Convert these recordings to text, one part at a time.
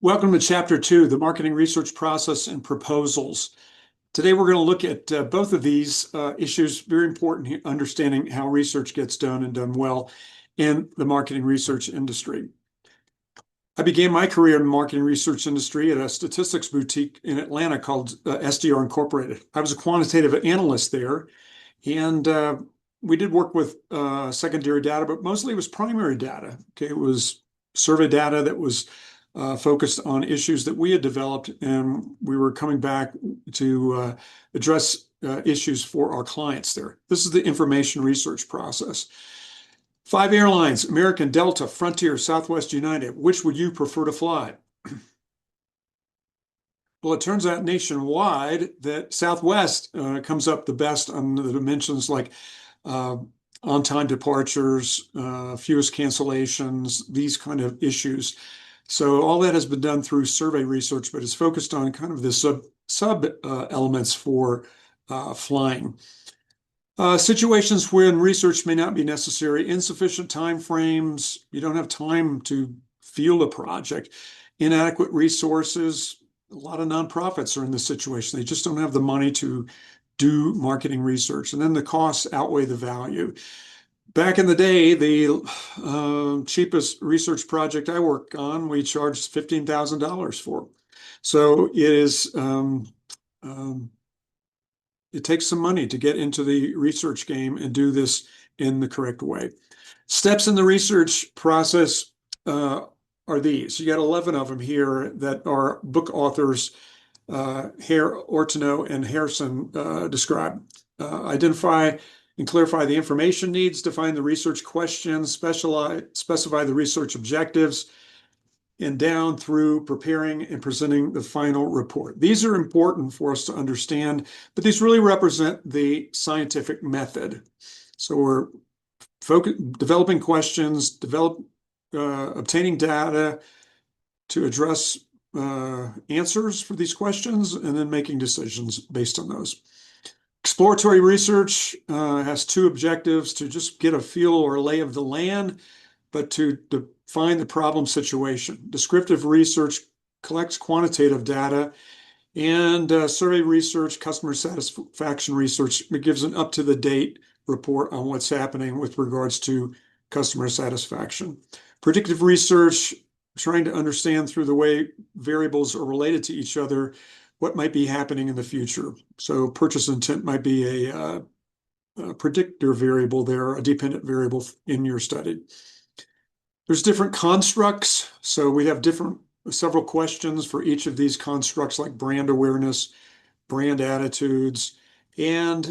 Welcome to Chapter 2, the Marketing Research Process and Proposals. Today we're going to look at both of these issues, very important understanding how research gets done and done well in the marketing research industry. I began my career in the marketing research industry at a statistics boutique in Atlanta called SDR Incorporated. I was a quantitative analyst there, and we did work with secondary data, but mostly it was primary data. Okay, it was survey data that was focused on issues that we had developed, and we were coming back to address issues for our clients there. This is the information research process. 5 airlines, American, Delta, Frontier, Southwest United. Which would you prefer to fly? Well, it turns out nationwide that Southwest comes up the best on the dimensions like on-time departures, fewest cancellations, these kind of issues. So all that has been done through survey research, but is focused on kind of the sub elements for flying. Situations when research may not be necessary, insufficient time frames, you don't have time to field a project, inadequate resources. A lot of nonprofits are in this situation. They just don't have the money to do marketing research, and then the costs outweigh the value. Back in the day, the cheapest research project I worked on, we charged $15,000 for. So it is it takes some money to get into the research game and do this in the correct way. Steps in the research process are these. You got 11 of them here that our book authors, Ortano and Harrison, describe. Identify and clarify the information needs, define the research questions, specify the research objectives, and down through preparing and presenting the final report. These are important for us to understand, but these really represent the scientific method. So we're developing questions, obtaining data to address answers for these questions, and then making decisions based on those. Exploratory research has 2 objectives: to just get a feel or a lay of the land, but to define the problem situation. Descriptive research collects quantitative data, and survey research, customer satisfaction research, it gives an up-to-the-date report on what's happening with regards to customer satisfaction. Predictive research, trying to understand through the way variables are related to each other what might be happening in the future. So purchase intent might be a predictor variable there, a dependent variable in your study. There's different constructs. So we have several questions for each of these constructs, like brand awareness, brand attitudes. And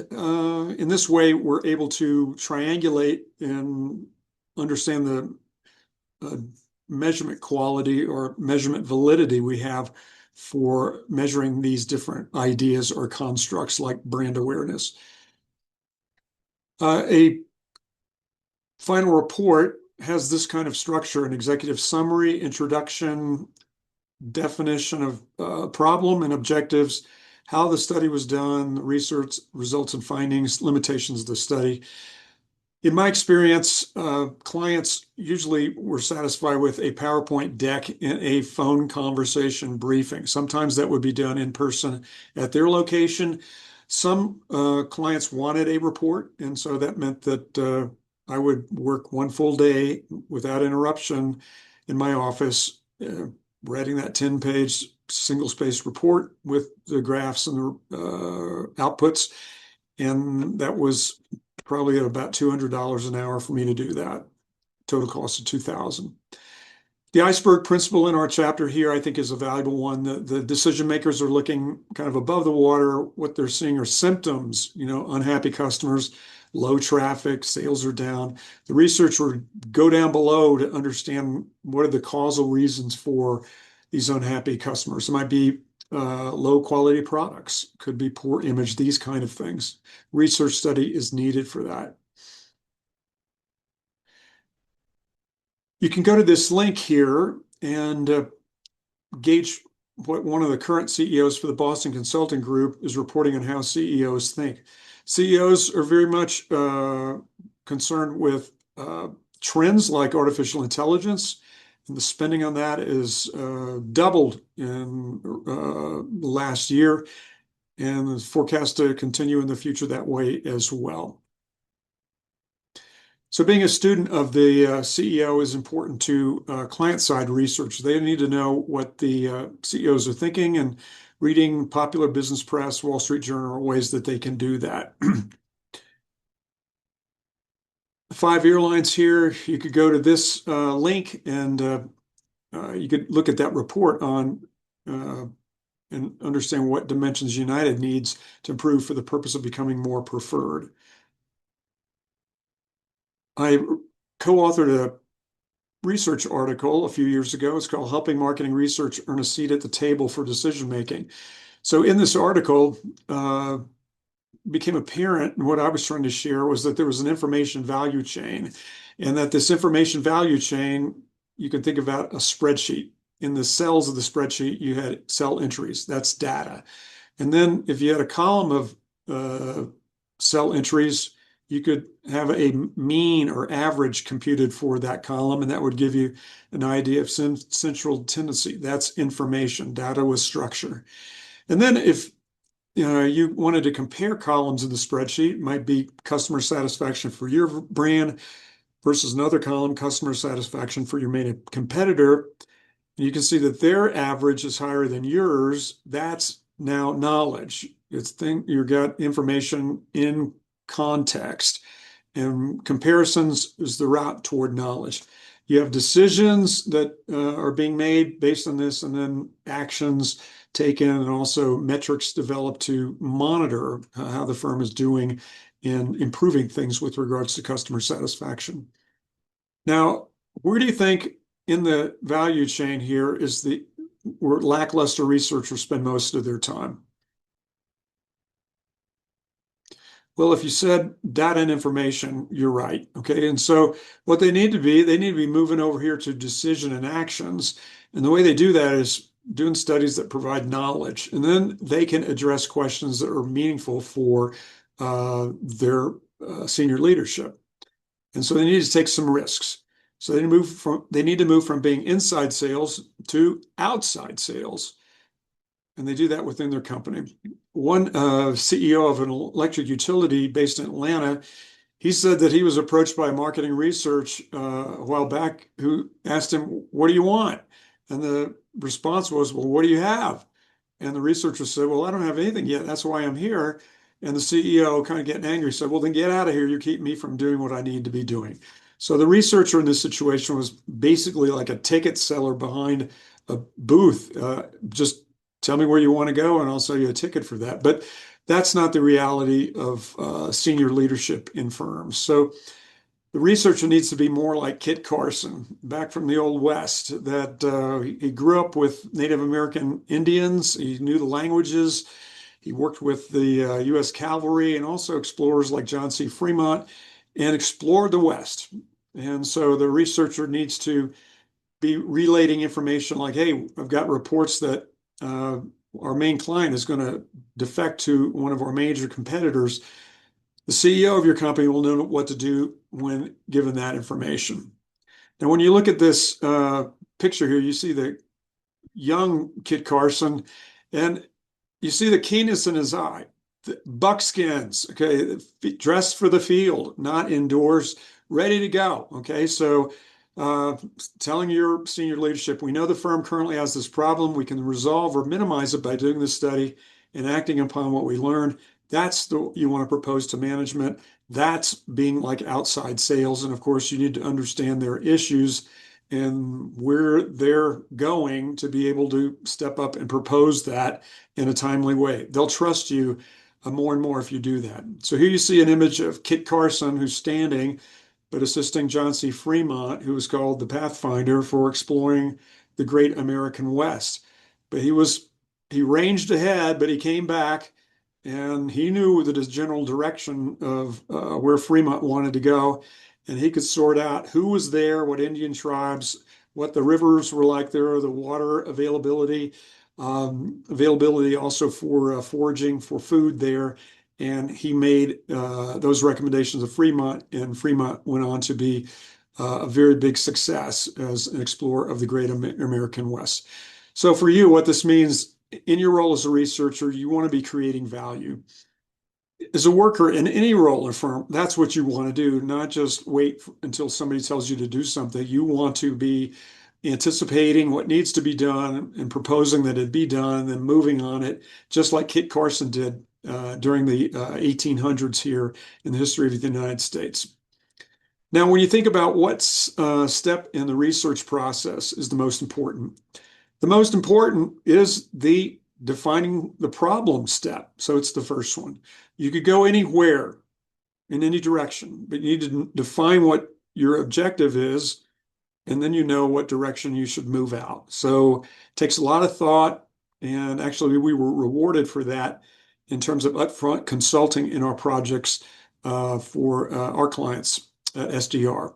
in this way, we're able to triangulate and understand the measurement quality or measurement validity we have for measuring these different ideas or constructs like brand awareness. A final report has this kind of structure: an executive summary, introduction, definition of problem and objectives, how the study was done, research results and findings, limitations of the study. In my experience, clients usually were satisfied with a PowerPoint deck and a phone conversation briefing. Sometimes that would be done in person at their location. Some clients wanted a report, and so that meant that I would work 1 full day without interruption in my office, writing that 10-page single-spaced report with the graphs and the outputs, and that was probably at about $200 an hour for me to do that. Total cost of $2,000. The iceberg principle in our chapter here, I think, is a valuable one. The decision makers are looking kind of above the water. What they're seeing are symptoms, unhappy customers, low traffic, sales are down. The research would go down below to understand what are the causal reasons for these unhappy customers. It might be low quality products, could be poor image, these kind of things. Research study is needed for that. You can go to this link here and gauge what one of the current CEOs for the Boston Consulting Group is reporting on how CEOs think. CEOs are very much concerned with trends like artificial intelligence And the spending on that is doubled in the last year and is forecast to continue in the future that way as well. So being a student of the CEO is important to client-side research. They need to know what the CEOs are thinking, and reading popular business press, Wall Street Journal, are ways that they can do that. The 5 airlines here, you could go to this link and you could look at that report on and understand what dimensions United needs to improve for the purpose of becoming more preferred. I co-authored a research article a few years ago. It's called Helping Marketing Research Earn a Seat at the Table for Decision Making. So in this article, became apparent, and what I was trying to share was that there was an information value chain, and that this information value chain, you can think about a spreadsheet. In the cells of the spreadsheet, you had cell entries. That's data. And then if you had a column of cell entries, you could have a mean or average computed for that column, and that would give you an idea of central tendency. That's information, data with structure. And then if you wanted to compare columns in the spreadsheet, it might be customer satisfaction for your brand versus another column, customer satisfaction for your main competitor. And you can see that their average is higher than yours. That's now knowledge. You've got information in context, and comparisons is the route toward knowledge. You have decisions that are being made based on this, and then actions taken, and also metrics developed to monitor how the firm is doing in improving things with regards to customer satisfaction. Now, where do you think in the value chain here is where lackluster researchers spend most of their time? Well, if you said data and information, you're right. Okay. And so what they need to be moving over here to decision and actions. And the way they do that is doing studies that provide knowledge. And then they can address questions that are meaningful for their senior leadership. And so they need to take some risks. So they need to move from being inside sales to outside sales. And they do that within their company. One CEO of an electric utility based in Atlanta, he said that he was approached by MarketingResearch a while back, who asked him, "What do you want?" And the response was, "Well, what do you have?" And the researcher said, "Well, I don't have anything yet. That's why I'm here." And the CEO, kind of getting angry, said, "Well, then get out of here. You keep me from doing what I need to be doing." So the researcher in this situation was basically like a ticket seller behind a booth. Just tell me where you want to go, and I'll sell you a ticket for that. But that's not the reality of senior leadership in firms. So the researcher needs to be more like Kit Carson, back from the Old West, that he grew up with Native American Indians. He knew the languages. He worked with the U.S. Cavalry, and also explorers like John C. Fremont, and explored the West. And so the researcher needs to be relating information like, "Hey, I've got reports that our main client is going to defect to one of our major competitors." The CEO of your company will know what to do when given that information. Now, when you look at this picture here, you see the young Kit Carson, and you see the keenness in his eye. The buckskins, okay, dressed for the field, not indoors, ready to go. Okay, so telling your senior leadership, we know the firm currently has this problem. We can resolve or minimize it by doing this study and acting upon what we learned. That's what you want to propose to management. That's being like outside sales. And of course, you need to understand their issues and where they're going to be able to step up and propose that in a timely way. They'll trust you more and more if you do that. So here you see an image of Kit Carson, who's standing but assisting John C. Fremont, who was called the Pathfinder, for exploring the great American West. But he ranged ahead, but he came back, and he knew that his general direction of where Fremont wanted to go, and he could sort out who was there, what Indian tribes, what the rivers were like there, the water availability also for foraging for food there. And he made those recommendations of Fremont, and Fremont went on to be a very big success as an explorer of the great American West. So for you, what this means in your role as a researcher, you want to be creating value. As a worker in any role or firm, that's what you want to do, not just wait until somebody tells you to do something. You want to be anticipating what needs to be done and proposing that it be done and then moving on it, just like Kit Carson did during the 1800s here in the history of the United States. Now, when you think about what step in the research process is the most important is the defining the problem step. So it's the first one. You could go anywhere in any direction, but you need to define what your objective is, and then you know what direction you should move out. So it takes a lot of thought, and actually we were rewarded for that in terms of upfront consulting in our projects for our clients at SDR.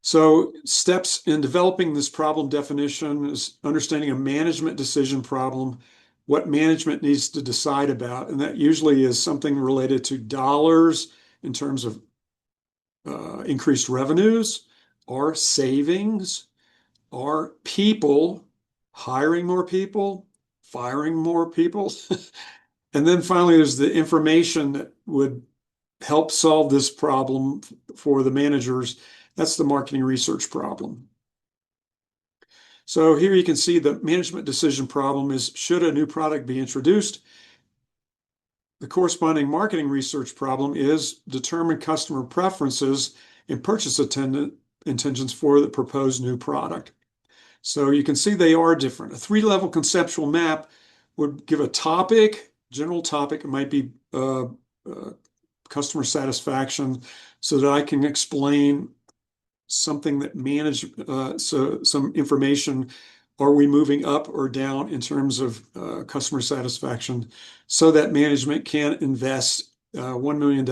So steps in developing this problem definition is understanding a management decision problem, what management needs to decide about, and that usually is something related to dollars in terms of increased revenues, or savings, or people, hiring more people, firing more people. And then finally, there's the information that would help solve this problem for the managers. That's the marketing research problem. So here you can see the management decision problem is, should a new product be introduced? The corresponding marketing research problem is, determine customer preferences and purchase intentions for the proposed new product. So you can see they are different. A three-level conceptual map would give a topic, general topic. It might be customer satisfaction, so that I can explain something that so some information. Are we moving up or down in terms of customer satisfaction, so that management can invest $1 million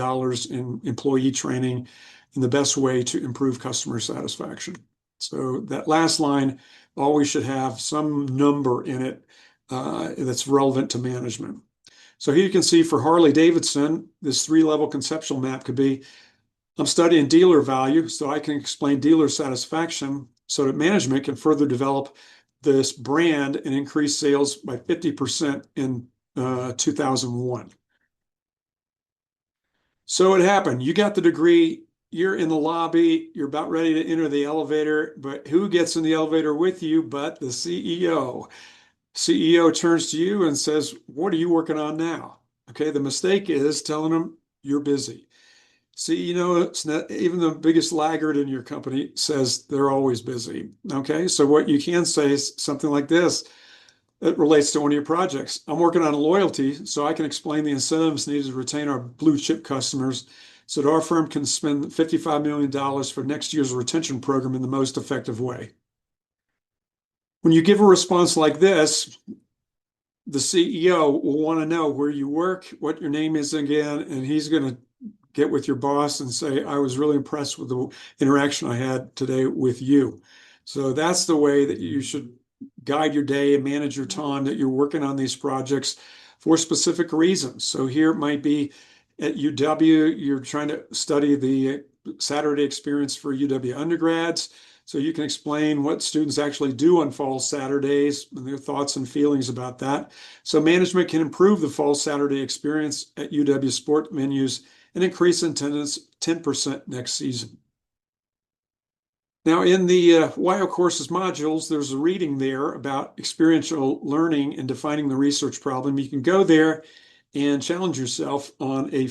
in employee training in the best way to improve customer satisfaction? So that last line always should have some number in it that's relevant to management. So here you can see for Harley-Davidson, this three-level conceptual map could be, I'm studying dealer value, so I can explain dealer satisfaction so that management can further develop this brand and increase sales by 50% in 2001. So it happened. You got the degree, you're in the lobby, you're about ready to enter the elevator, but who gets in the elevator with you but the CEO? CEO turns to you and says, what are you working on now? Okay, the mistake is telling them you're busy. See, it's not, even the biggest laggard in your company says they're always busy. Okay, so what you can say is something like this. It relates to one of your projects. I'm working on loyalty, so I can explain the incentives needed to retain our blue chip customers so that our firm can spend $55 million for next year's retention program in the most effective way. When you give a response like this, the CEO will want to know where you work, what your name is again, and he's going to get with your boss and say, I was really impressed with the interaction I had today with you. So that's the way that you should guide your day and manage your time, that you're working on these projects for specific reasons. So here it might be at UW, you're trying to study the Saturday experience for UW undergrads. So you can explain what students actually do on fall Saturdays and their thoughts and feelings about that. So management can improve the fall Saturday experience at UW sport venues and increase attendance 10% next season. Now, in the YO Courses modules, there's a reading there about experiential learning and defining the research problem. You can go there and challenge yourself on a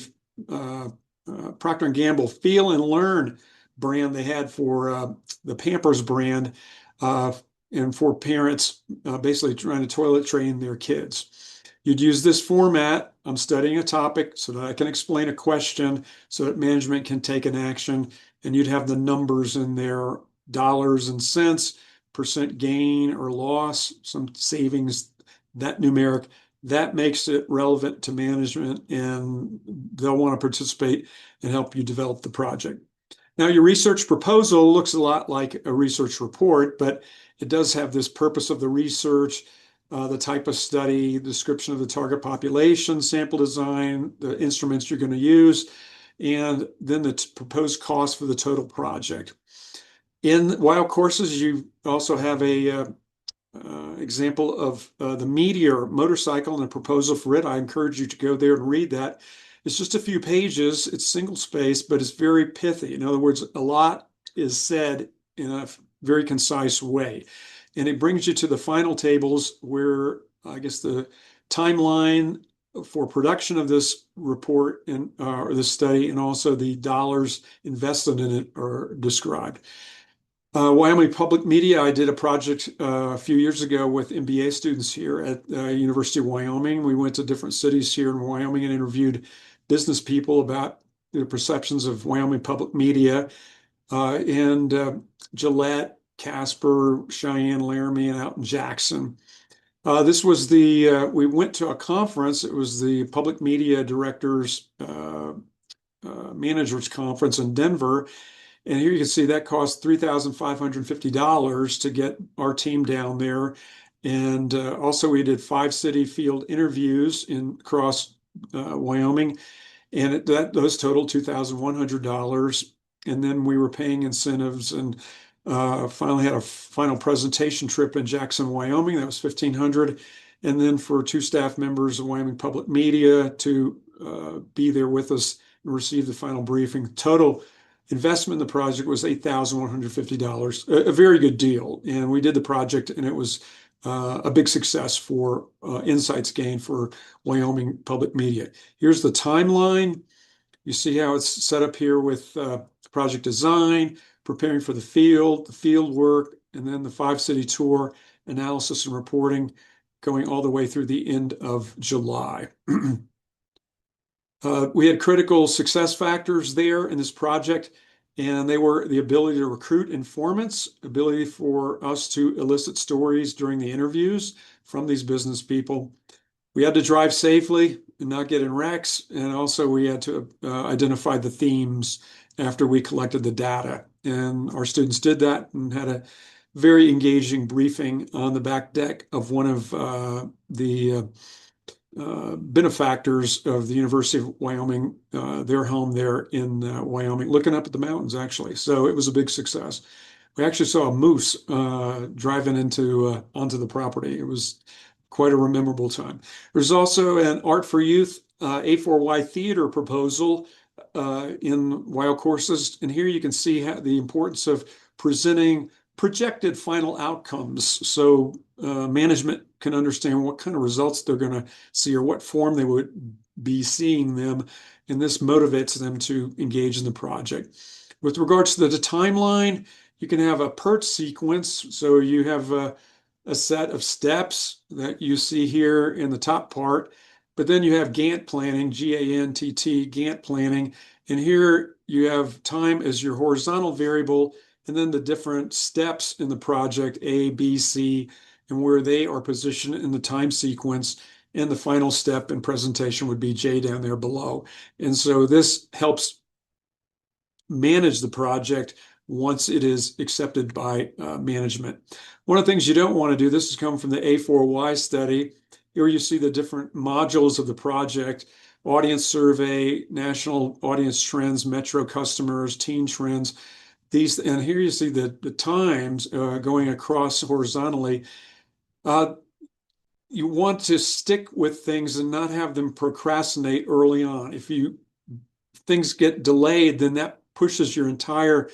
Procter & Gamble Feel and Learn brand they had for the Pampers brand and for parents basically trying to toilet train their kids. You'd use this format. I'm studying a topic so that I can explain a question so that management can take an action, and you'd have the numbers in there, dollars and cents, percent gain or loss, some savings, that numeric. That makes it relevant to management, and they'll want to participate and help you develop the project. Now, your research proposal looks a lot like a research report, but it does have this purpose of the research, the type of study, description of the target population, sample design, the instruments you're going to use. and then the proposed cost for the total project. In Wild Courses, you also have a example of the Meteor motorcycle and a proposal for it. I encourage you to go there and read that. It's just a few pages. It's single space, but it's very pithy. In other words, a lot is said in a very concise way. And it brings you to the final tables where I guess the timeline for production of this report and or this study and also the dollars invested in it are described. Wyoming Public Media, I did a project a few years ago with MBA students here at University of Wyoming. We went to different cities here in Wyoming and interviewed business people about their perceptions of Wyoming Public Media. And Gillette, Casper, Cheyenne, Laramie, and out in Jackson. This was we went to a conference. It was the Public Media Directors Managers Conference in Denver. And here you can see that cost $3,550 to get our team down there. And also we did 5 city field interviews across Wyoming. And those totaled $2,100. And then we were paying incentives and finally had a final presentation trip in Jackson, Wyoming. That was $1,500. And then for 2 staff members of Wyoming Public Media to be there with us and receive the final briefing. Total investment in the project was $8,150, a very good deal. And we did the project and it was a big success for insights gained for Wyoming Public Media. Here's the timeline. You see how it's set up here with project design, preparing for the field work, and then the 5-city tour, analysis and reporting, going all the way through the end of July. We had critical success factors there in this project, and they were the ability to recruit informants, ability for us to elicit stories during the interviews from these business people. We had to drive safely and not get in wrecks, and also we had to identify the themes after we collected the data. And our students did that and had a very engaging briefing on the back deck of one of the benefactors of the University of Wyoming, their home there in Wyoming, looking up at the mountains, actually. So it was a big success. We actually saw a moose driving onto the property. It was quite a memorable time. There's also an Art for Youth A4Y theater proposal in Wild Courses. And here you can see the importance of presenting projected final outcomes so management can understand what kind of results they're going to see or what form they would be seeing them. And this motivates them to engage in the project. With regards to the timeline, you can have a PERT sequence. So you have a set of steps that you see here in the top part, but then you have Gantt planning, G-A-N-T-T, Gantt planning. And here you have time as your horizontal variable, and then the different steps in the project, A, B, C, and where they are positioned in the time sequence. And the final step in presentation would be J down there below. And so this helps manage the project once it is accepted by management. One of the things you don't want to do, this has come from the A4Y study. Here you see the different modules of the project: audience survey, national audience trends, metro customers, teen trends. And here you see the times going across horizontally. You want to stick with things and not have them procrastinate early on. If things get delayed, then that pushes your entire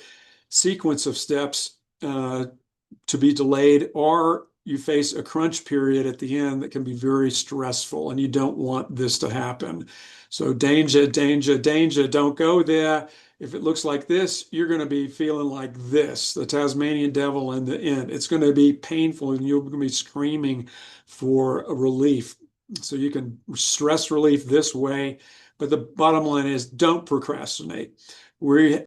sequence of steps to be delayed, or you face a crunch period at the end that can be very stressful, and you don't want this to happen. So danger, danger, danger, don't go there. If it looks like this, you're going to be feeling like this, the Tasmanian devil in the end. It's going to be painful, and you're going to be screaming for a relief. So you can stress relief this way, but the bottom line is don't procrastinate. We